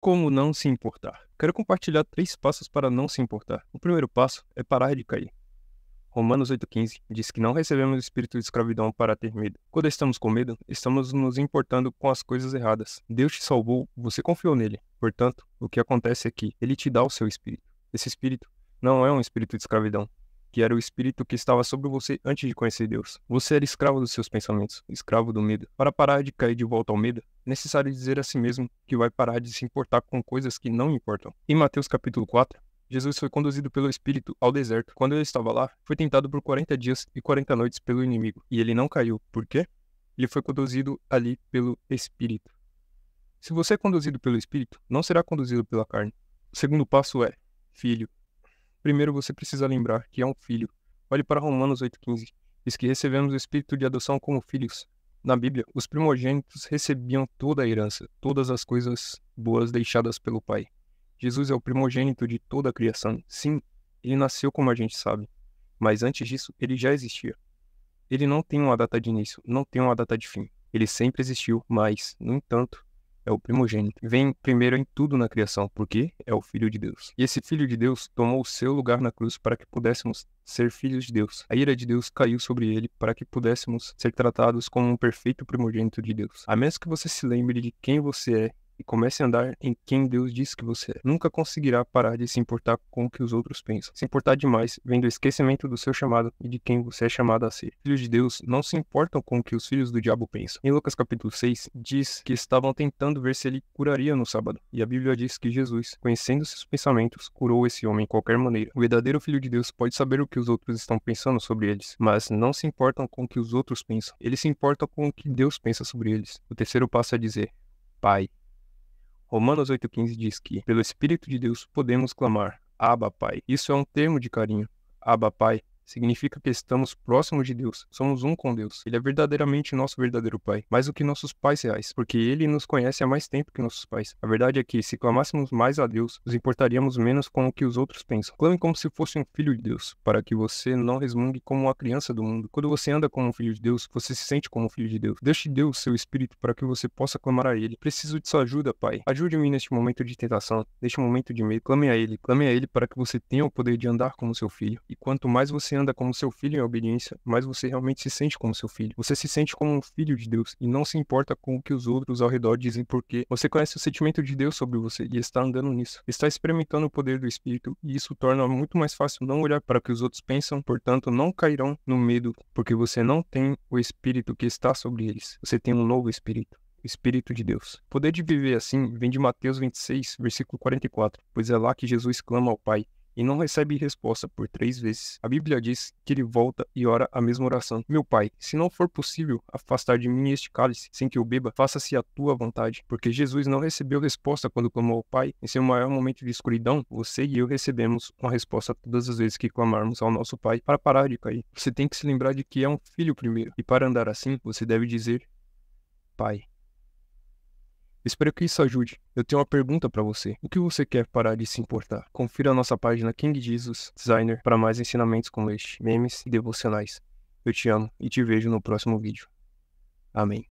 Como não se importar? Quero compartilhar 3 passos para não se importar. O primeiro passo é parar de cair. Romanos 8,15 diz que não recebemos o espírito de escravidão para ter medo. Quando estamos com medo, estamos nos importando com as coisas erradas. Deus te salvou, você confiou nele. Portanto, o que acontece é que ele te dá o seu espírito. Esse espírito não é um espírito de escravidão, que era o espírito que estava sobre você antes de conhecer Deus. Você era escravo dos seus pensamentos, escravo do medo. Para parar de cair de volta ao medo, é necessário dizer a si mesmo que vai parar de se importar com coisas que não importam. Em Mateus capítulo 4, Jesus foi conduzido pelo Espírito ao deserto. Quando ele estava lá, foi tentado por 40 dias e 40 noites pelo inimigo. E ele não caiu. Por quê? Ele foi conduzido ali pelo Espírito. Se você é conduzido pelo Espírito, não será conduzido pela carne. O segundo passo é filho. Primeiro você precisa lembrar que é um filho. Olhe para Romanos 8,15. Diz que recebemos o Espírito de adoção como filhos. Na Bíblia, os primogênitos recebiam toda a herança, todas as coisas boas deixadas pelo Pai. Jesus é o primogênito de toda a criação. Sim, ele nasceu como a gente sabe. Mas antes disso, ele já existia. Ele não tem uma data de início, não tem uma data de fim. Ele sempre existiu, mas, no entanto, é o primogênito. Vem primeiro em tudo na criação, porque é o Filho de Deus. E esse Filho de Deus tomou o seu lugar na cruz para que pudéssemos ser filhos de Deus. A ira de Deus caiu sobre ele para que pudéssemos ser tratados como um perfeito primogênito de Deus. A menos que você se lembre de quem você é e comece a andar em quem Deus diz que você é, nunca conseguirá parar de se importar com o que os outros pensam. Se importar demais vem do esquecimento do seu chamado e de quem você é chamado a ser. Filhos de Deus não se importam com o que os filhos do diabo pensam. Em Lucas capítulo 6, diz que estavam tentando ver se ele curaria no sábado. E a Bíblia diz que Jesus, conhecendo seus pensamentos, curou esse homem de qualquer maneira. O verdadeiro filho de Deus pode saber o que os outros estão pensando sobre eles, mas não se importam com o que os outros pensam. Eles se importam com o que Deus pensa sobre eles. O terceiro passo é dizer, Pai. Romanos 8,15 diz que, pelo Espírito de Deus, podemos clamar, Abba, Pai. Isso é um termo de carinho. Abba, Pai significa que estamos próximos de Deus, somos um com Deus. Ele é verdadeiramente nosso verdadeiro Pai, mais do que nossos pais reais, porque Ele nos conhece há mais tempo que nossos pais. A verdade é que, se clamássemos mais a Deus, nos importaríamos menos com o que os outros pensam. Clame como se fosse um filho de Deus, para que você não resmungue como uma criança do mundo. Quando você anda como um filho de Deus, você se sente como um filho de Deus. Deus te deu o seu Espírito para que você possa clamar a Ele. Preciso de sua ajuda, Pai. Ajude-me neste momento de tentação, neste momento de medo. Clame a Ele para que você tenha o poder de andar como seu filho. E quanto mais você anda como seu filho em obediência, mais você realmente se sente como seu filho. Você se sente como um filho de Deus e não se importa com o que os outros ao redor dizem, porque você conhece o sentimento de Deus sobre você e está andando nisso. Está experimentando o poder do Espírito e isso torna muito mais fácil não olhar para o que os outros pensam, portanto não cairão no medo, porque você não tem o Espírito que está sobre eles. Você tem um novo Espírito. O Espírito de Deus. O poder de viver assim vem de Mateus 26, versículo 44, pois é lá que Jesus clama ao Pai e não recebe resposta por 3 vezes. A Bíblia diz que ele volta e ora a mesma oração. Meu Pai, se não for possível afastar de mim este cálice sem que eu beba, faça-se a tua vontade. Porque Jesus não recebeu resposta quando clamou ao Pai. Em seu maior momento de escuridão, você e eu recebemos uma resposta todas as vezes que clamarmos ao nosso Pai para parar de cair. Você tem que se lembrar de que é um filho primeiro. E para andar assim, você deve dizer, Pai. Espero que isso ajude. Eu tenho uma pergunta para você. O que você quer parar de se importar? Confira a nossa página King Jesus Designer para mais ensinamentos como este, memes e devocionais. Eu te amo e te vejo no próximo vídeo. Amém.